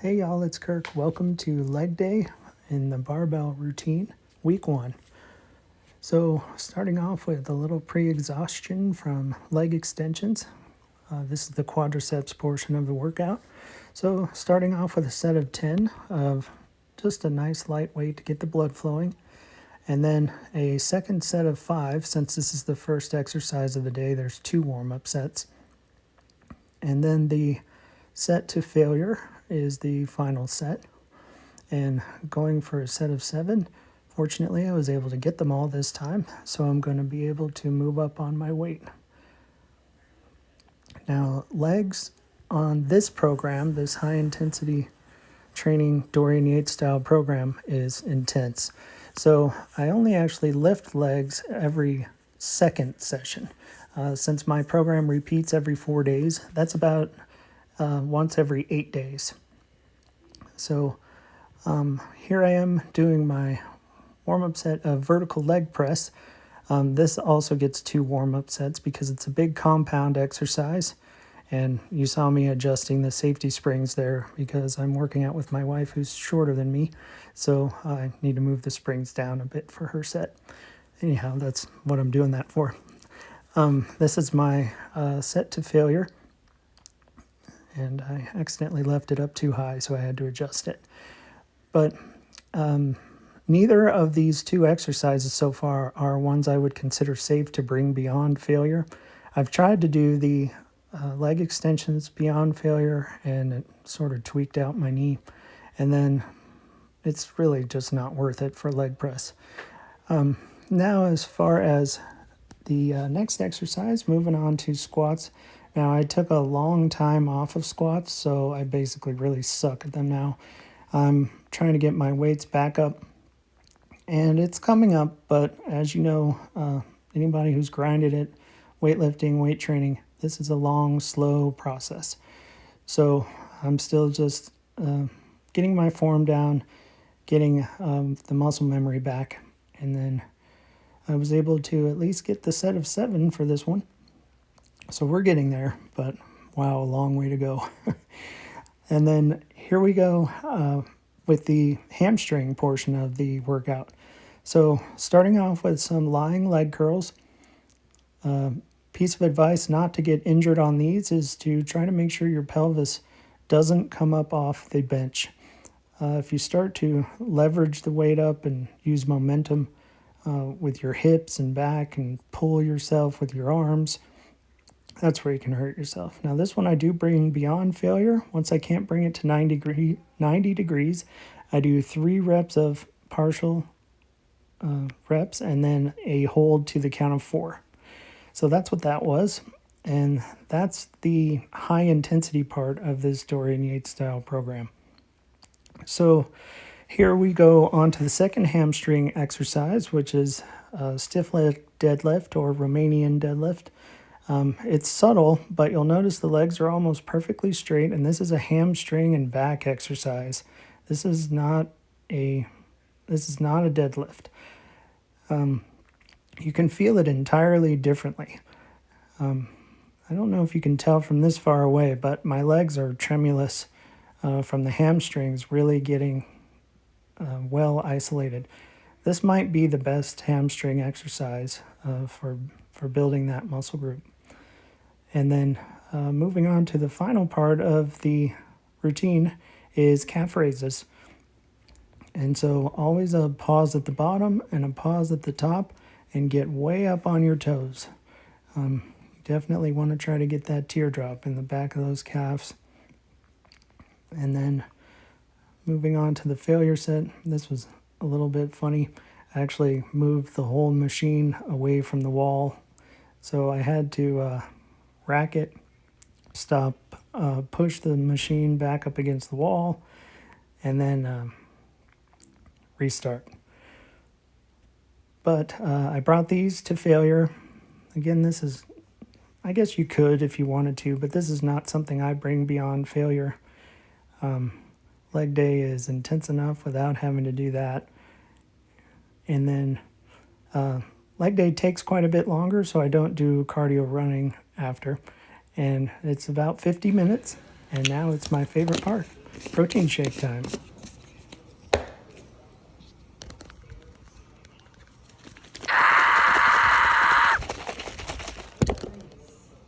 Hey y'all, it's Kirk. Welcome to leg day in the barbell routine, week 1. So starting off with a little pre-exhaustion from leg extensions. This is the quadriceps portion of the workout. So starting off with a set of 10 of just a nice light weight to get the blood flowing. And then a second set of 5, since this is the first exercise of the day, there's 2 warm-up sets. And then the set to failure is the final set, and going for a set of 7. Fortunately, I was able to get them all this time, so I'm going to be able to move up on my weight. Now, legs on this program, this high intensity training Dorian Yates style program, is intense. So I only actually lift legs every second session. Since my program repeats every 4 days, that's about once every 8 days. So here I am doing my warm-up set of vertical leg press. This also gets 2 warm-up sets because it's a big compound exercise. And you saw me adjusting the safety springs there because I'm working out with my wife who's shorter than me. So I need to move the springs down a bit for her set. Anyhow, that's what I'm doing that for. This is my set to failure. And I accidentally left it up too high, so I had to adjust it. But neither of these 2 exercises so far are ones I would consider safe to bring beyond failure. I've tried to do the leg extensions beyond failure, and it sort of tweaked out my knee. And then it's really just not worth it for leg press. Now, as far as the next exercise, moving on to squats. Now, I took a long time off of squats, so I basically really suck at them now. I'm trying to get my weights back up, and it's coming up, but as you know, anybody who's grinded it, weightlifting, weight training, this is a long, slow process. So I'm still just getting my form down, getting the muscle memory back, and then I was able to at least get the set of 7 for this one. So we're getting there, but wow, a long way to go. And then here we go with the hamstring portion of the workout. So starting off with some lying leg curls. Piece of advice not to get injured on these is to try to make sure your pelvis doesn't come up off the bench. If you start to leverage the weight up and use momentum with your hips and back and pull yourself with your arms, that's where you can hurt yourself. Now this one I do bring beyond failure. Once I can't bring it to 90 degrees, I do 3 reps of partial reps and then a hold to the count of 4. So that's what that was. And that's the high intensity part of this Dorian Yates style program. So here we go on to the second hamstring exercise, which is stiff leg deadlift or Romanian deadlift. It's subtle, but you'll notice the legs are almost perfectly straight, and this is a hamstring and back exercise. This is not a deadlift. You can feel it entirely differently. I don't know if you can tell from this far away, but my legs are tremulous from the hamstrings really getting well isolated. This might be the best hamstring exercise for building that muscle group. And then moving on to the final part of the routine is calf raises. And so always a pause at the bottom and a pause at the top and get way up on your toes. You definitely want to try to get that teardrop in the back of those calves. And then moving on to the failure set, this was a little bit funny. I actually moved the whole machine away from the wall. So I had to rack it, stop, push the machine back up against the wall, and then restart. But I brought these to failure. Again, this is, I guess you could if you wanted to, but this is not something I bring beyond failure. Leg day is intense enough without having to do that. And then leg day takes quite a bit longer, so I don't do cardio running after. And it's about 50 minutes, and now it's my favorite part. Protein shake time.